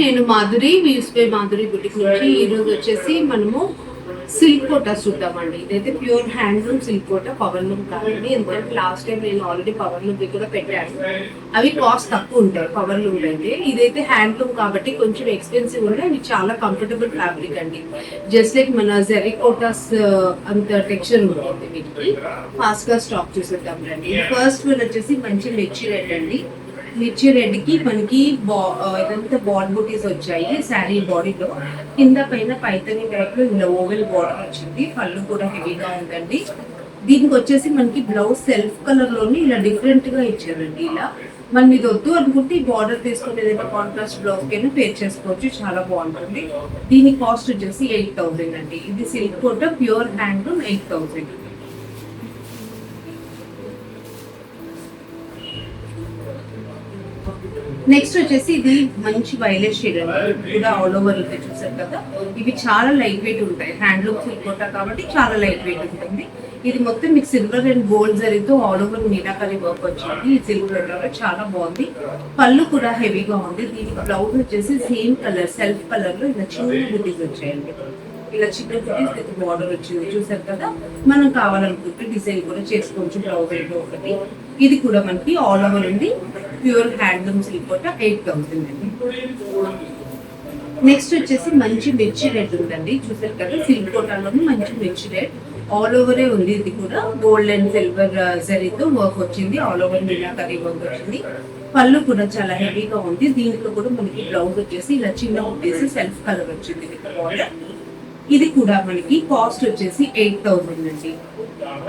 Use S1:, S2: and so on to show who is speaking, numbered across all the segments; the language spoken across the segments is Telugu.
S1: నేను మాధురి వీస్పే మాధురి బుటిక్ నుంచి ఈరోజు వచ్చేసి మనము సిల్క్ కోటా చూద్దామండి. ఇదైతే pure handloom silk Kota, power loom కాదండి. ఎందుకంటే లాస్ట్ టైం నేను ఆల్రెడీ పవర్ లూమ్ కూడా పెట్టాను. అవి కాస్ట్ తక్కువ ఉంటాయి పవర్ లూమ్ అయితే. ఇదైతే హ్యాండ్లూమ్ కాబట్టి కొంచెం ఎక్స్పెన్సివ్ ఉంటాయి. ఇది చాలా కంఫర్టబుల్ ఫ్యాబ్రిక్ అండి. జస్ట్ లైక్ మన జెరీ కోటాస్ అంత టెక్స్చర్ ఉంటుంది. వీటికి ఫాస్ట్ గా స్టాక్ చూసేద్దాం రండి. ఫస్ట్ వన్ వచ్చేసి మంచి మిర్చి రెడ్ అండి. మిర్చి రెడ్ కి మనకి ఇదంతా బాల్ బూటీస్ వచ్చాయి శారీ బాడీలో. కింద పైన పైతని టైప్ లో ఇలా ఓవెల్ బార్డర్ వచ్చింది. పళ్ళు కూడా హెవీగా ఉందండి. దీనికి వచ్చేసి మనకి బ్లౌజ్ సెల్ఫ్ కలర్ లోని ఇలా డిఫరెంట్ గా ఇచ్చారండి. ఇలా మనం ఇది వద్దు అనుకుంటే ఈ బార్డర్ తీసుకుని ఏదైనా కాంట్రాస్ట్ బ్లౌజ్ కైనా పేర్ చేసుకోవచ్చు. చాలా బాగుంటుంది. దీని కాస్ట్ వచ్చేసి 8,000 అండి. ఇది సిల్క్ కోట ప్యూర్ హ్యాండ్లూమ్ 8,000. నెక్స్ట్ వచ్చేసి ఇది మంచి వైలెట్ షేడ్ అండి. కూడా ఆల్ ఓవర్ అయితే చూసారు కదా. ఇవి చాలా లైట్ వెయిట్ ఉంటాయి. హ్యాండ్లూమ్ సిల్క్ కోటా కాబట్టి చాలా లైట్ వెయిట్ ఉంటుంది. ఇది మొత్తం మీకు సిల్వర్ అండ్ గోల్డ్ జరీతో ఆల్ ఓవర్ మీనాకరీ వర్క్ వచ్చింది. ఈ సిల్క్ కోటాలో చాలా బాగుంది. పళ్ళు కూడా హెవీగా ఉంది. దీనికి బ్లౌజ్ వచ్చేసి సేమ్ కలర్ సెల్ఫ్ కలర్ లో ఇలా చిన్న బుటీస్ వచ్చాయండి. ఇలా చిన్న బుటీస్ అయితే బార్డర్ వచ్చింది చూసారు కదా. మనం కావాలనుకుంటే డిజైన్ కూడా చేసుకోవచ్చు బ్లౌజ్ అయితే ఒకటి. ఇది కూడా మనకి ఆల్ ఓవర్ ఉంది. ప్యూర్ హ్యాండ్లూమ్ సిల్క్ కోటా 8,000 అండి. నెక్స్ట్ వచ్చేసి మంచి మిర్చి రెడ్ ఉందండి. చూసారు కదా సిల్క్ కోటాలోని మంచి మిర్చి రెడ్ ఆల్ ఓవరే ఉంది. ఇది కూడా గోల్డ్ అండ్ సిల్వర్ జరీతో వర్క్ వచ్చింది. ఆల్ ఓవర్ మీనాకరీ వర్క్ వచ్చింది. పళ్ళు కూడా చాలా హెవీగా ఉంది. దీంట్లో కూడా మనకి బ్లౌజ్ వచ్చేసి ఇలా చిన్న వచ్చేసి సెల్ఫ్ కలర్ వచ్చింది. ఇది కూడా మనకి కాస్ట్ వచ్చేసి 8,000 అండి.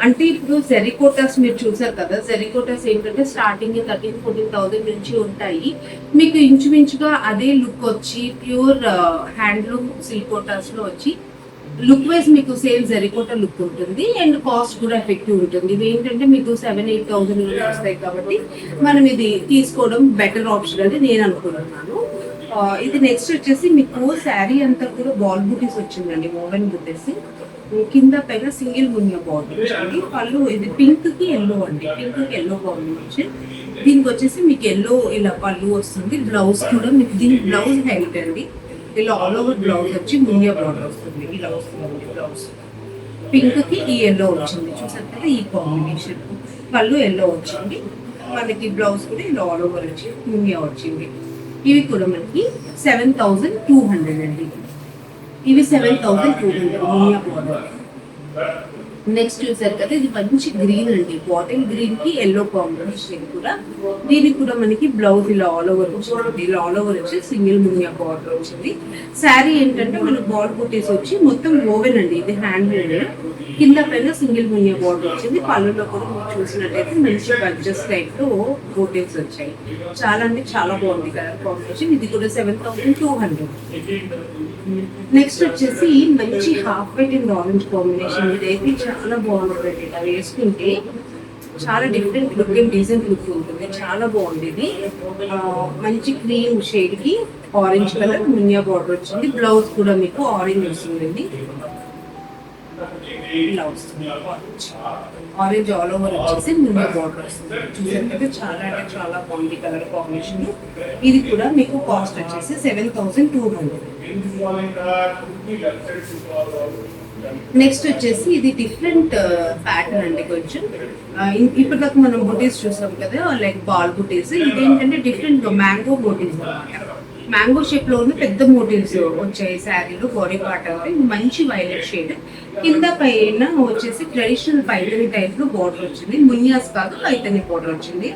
S1: అంటే ఇప్పుడు జెరికోటాస్ మీరు చూసారు కదా. జెరికోటాస్ ఏంటంటే స్టార్టింగ్ 13,000-14,000 నుంచి ఉంటాయి. మీకు ఇంచుమించుగా అదే లుక్ వచ్చి ప్యూర్ హ్యాండ్లూమ్ సిల్క్ కోటాస్ లో వచ్చి లుక్ వైజ్ మీకు సేమ్ జెరికోటా లుక్ ఉంటుంది. అండ్ కాస్ట్ కూడా ఎఫెక్టివ్ ఉంటుంది. ఇవి ఏంటంటే మీకు 7,000-8,000 వస్తాయి కాబట్టి మనం ఇది తీసుకోవడం బెటర్ ఆప్షన్ అని నేను అనుకుంటున్నాను. ఇది నెక్స్ట్ వచ్చేసి మీకు శారీ అంతా కూడా బాల్ బూటీస్ వచ్చిందండి. ఓవెన్ బూటీస్ కింద పైన సింగిల్ మునియా బార్డర్ వచ్చింది. పళ్ళు ఇది పింక్ కి ఎల్లో అండి. పింక్ కి ఎల్లో కాంబినేషన్. దీనికి వచ్చేసి మీకు ఎల్లో ఇలా పళ్ళు వస్తుంది. బ్లౌజ్ కూడా మీకు దీని బ్లౌజ్ హైట్ అండి. ఇలా ఆల్ ఓవర్ బ్లౌజ్ వచ్చి మునియా బార్డర్ వస్తుంది. ఇలా వస్తుంది బ్లౌజ్. పింక్ కి ఈ ఎల్లో వచ్చింది చూసారు కదా. ఈ కాంబినేషన్ పళ్ళు ఎల్లో వచ్చింది. మనకి బ్లౌజ్ కూడా ఇలా ఆల్ ఓవర్ వచ్చి మునియా వచ్చింది. ఇవి కూడా మనకి 7,200 అండి. ఇవి 7,200 మునియా బార్డర్. నెక్స్ట్ చూసారు కదా ఇది మంచి గ్రీన్ అండి. బాటిల్ గ్రీన్ కి ఎల్లో కాంబినేషన్ కూడా. దీనికి కూడా మనకి బ్లౌజ్ ఇలా ఆల్ ఓవర్ వచ్చింది. ఇలా ఆల్ ఓవర్ వచ్చి సింగిల్ మునియా బార్డర్ వచ్చింది. శారీ ఏంటంటే మనకి బాల్ బూటీస్ వచ్చి మొత్తం ఓవెన్ అండి. ఇది హ్యాండ్ మేడ్. కింద పైన సింగిల్ మునియా బార్డర్ వచ్చింది. పళ్ళులో కూడా మీరు చూసినట్టయితే మంచి బడ్జెట్ టైప్ లో బూటీస్ వచ్చాయి. చాలా అంటే చాలా బాగుంది కలర్ కాంబినేషన్. ఇది కూడా 7,200. నెక్స్ట్ వచ్చేసి మంచి half white and orange combination. ఇదైతే చాలా బాగుంటుంది. ఇలా వేసుకుంటే చాలా different look and decent look ఉంటుంది. చాలా బాగుంది. ఇది మంచి క్రీమ్ షేడ్ కి ఆరెంజ్ కలర్ మునియా బార్డర్ వచ్చింది. బ్లౌజ్ కూడా మీకు ఆరెంజ్ వస్తుంది. ఆరెంజ్ ఆల్ ఓవర్ వచ్చేసి మునియా బార్డర్ వస్తుంది. చూసారు చాలా అంటే చాలా బాగుంది కలర్ కాంబినేషన్. ఇది కూడా మీకు కాస్ట్ వచ్చేసి 7,200. నెక్స్ట్ వచ్చేసి ఇది డిఫరెంట్ ప్యాటర్న్ అండి. కొంచెం ఇప్పటిదాకా మనం బుటీస్ చూసాం కదా లైక్ బాల్ బుటీస్. ఇదేంటంటే డిఫరెంట్ మ్యాంగో బుటీస్ అన్నమాట. మ్యాంగో షేప్ లో ఉన్న పెద్ద మోటివ్స్ వచ్చాయి శారీలో. బాడీ పార్ట్ అంటే మంచి వైలెట్ షేడ్. కింద పైన వచ్చేసి ట్రెడిషనల్ పైతని టైప్ లో బార్డర్ వచ్చింది. మునియాస్ కాదు పైతని బార్డర్ వచ్చింది.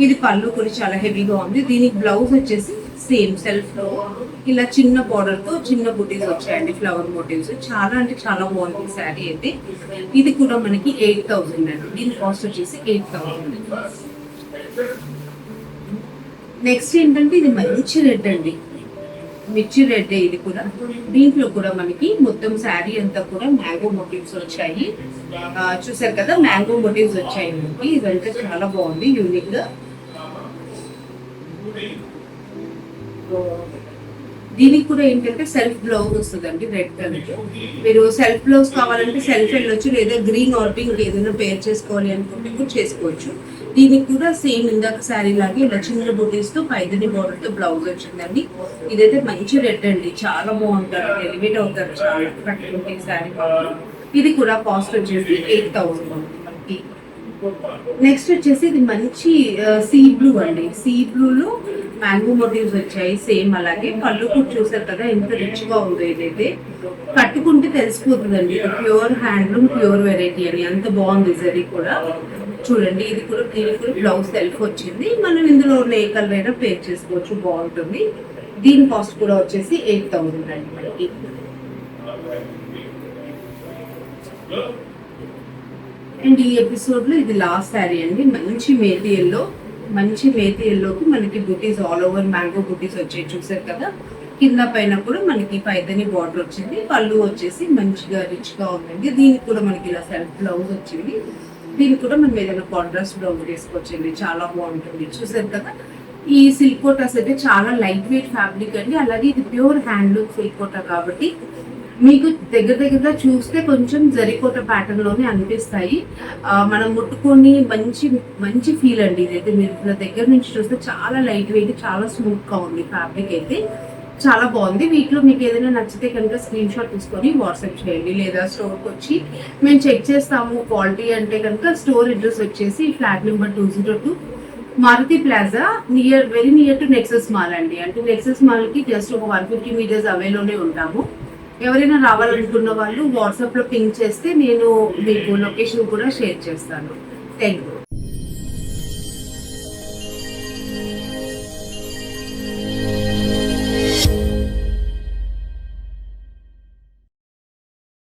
S1: ఇది పళ్ళు కూడా చాలా హెవీగా ఉంది. దీనికి బ్లౌజ్ వచ్చేసి సేమ్ సెల్ఫ్ లో ఇలా చిన్న బార్డర్ తో చిన్న బుటీస్ వచ్చాయండి. ఫ్లవర్ మోటివ్స్ చాలా అంటే చాలా బాగుంది శారీ అయితే. ఇది కూడా మనకి 8,000 అండి. దీని కాస్ట్ వచ్చేసి 8,000. నెక్స్ట్ ఏంటంటే ఇది మంచి రెడ్ అండి. మిర్చి రెడ్. ఇది కూడా దీంట్లో కూడా మనకి మొత్తం శారీ అంతా కూడా మ్యాంగో మోటివ్స్ వచ్చాయి. చూసారు కదా మ్యాంగో మోటివ్స్ వచ్చాయి మనకి. ఇదంతా చాలా బాగుంది యూనిక్ గా. దీనికి కూడా ఏంటంటే సెల్ఫ్ బ్లౌజ్ వస్తుందండి రెడ్ కలర్. మీరు సెల్ఫ్ బ్లౌజ్ కావాలంటే సెల్ఫ్ వెళ్ళొచ్చు, లేదా గ్రీన్ ఆర్ పింక్ ఏదైనా పేర్ చేసుకోవాలి అనుకుంటే కూడా చేసుకోవచ్చు. దీనికి కూడా సేమ్ ఇందాక శారీ లాగే ఇలా చిన్న బుటీస్ తో పైదని బోర్డర్ తో బ్లౌజ్ వచ్చిందండి. ఇదైతే మంచి రెడ్ అండి, చాలా బాగుంటారు, ఎలివేట్ అవుతారు చాలా కట్టుకుంటే శారీ. ఇది కూడా కాస్ట్ వచ్చేసి 8,000 మనకి. నెక్స్ట్ వచ్చేసి ఇది మంచి సీ బ్లూ అండి. సీ బ్లూలో మ్యాంగో మోటివ్స్ వచ్చాయి సేమ్. అలాగే పళ్ళు కూడా చూసారు కదా ఎంత రిచ్ గా ఉందో. ఇదైతే కట్టుకుంటే తెలిసిపోతుందండి ప్యూర్ హ్యాండ్లూమ్, ప్యూర్ వెరైటీ అని. అంత బాగుంది జరీ కూడా. చూడండి ఇది కూడా బ్యూటిఫుల్ బ్లౌజ్ సెల్ఫ్ వచ్చింది. మనం ఇందులో ఏ కలర్ అయినా పేర్ చేసుకోవచ్చు, బాగుంటుంది. దీని కాస్ట్ కూడా వచ్చేసి 8,000 అండి మనకి. అండ్ ఈ ఎపిసోడ్ లో ఇది లాస్ట్ శారీ అండి. మంచి మేతి ఎల్లోకి మనకి బుటీస్ ఆల్ ఓవర్ మ్యాంగో బుటీస్ వచ్చాయి చూసారు కదా. కింద పైన కూడా మనకి పైదని బార్డర్ వచ్చింది. పళ్ళు వచ్చేసి మంచిగా రిచ్ గా ఉందండి. దీనికి కూడా మనకి ఇలా సెల్ఫ్ బ్లౌజ్ వచ్చింది. దీనికి కూడా మనం ఏదైనా కాంట్రాస్ట్ బ్లౌజ్ వేసుకోవచ్చండి, చాలా బాగుంటుంది. చూసారు కదా ఈ సిల్క్ కోటాస్ అయితే చాలా లైట్ వెయిట్ ఫ్యాబ్రిక్ అండి. అలాగే ఇది ప్యూర్ హ్యాండ్లూమ్ సిల్క్ కోటా కాబట్టి మీకు దగ్గరగా చూస్తే కొంచెం జరీకోట ప్యాటర్న్ లోనే అనిపిస్తాయి. మనం ముట్టుకొని మంచి ఫీల్ అండి. ఇదైతే మీరు దగ్గర నుంచి చూస్తే చాలా లైట్ వెయిట్, చాలా స్మూత్ గా ఉంది. ఫ్యాబ్రిక్ అయితే చాలా బాగుంది. వీటిలో మీకు ఏదైనా నచ్చితే కనుక స్క్రీన్ షాట్ తీసుకొని వాట్సాప్ చేయండి, లేదా స్టోర్కి వచ్చి మేము చెక్ చేస్తాము క్వాలిటీ అంటే కనుక. స్టోర్ అడ్రస్ వచ్చేసి flat number 202 Maruti plaza, very near to Nexus mall అండి. అంటే నెక్సెస్ మాల్ కి జస్ట్ ఒక 150 మీటర్స్ అవేలోనే ఉంటాము. ఎవరైనా రావాలనుకున్న వాళ్ళు వాట్సాప్ లో పింక్ చేస్తే నేను మీకు లొకేషన్ కూడా షేర్ చేస్తాను. Thank you.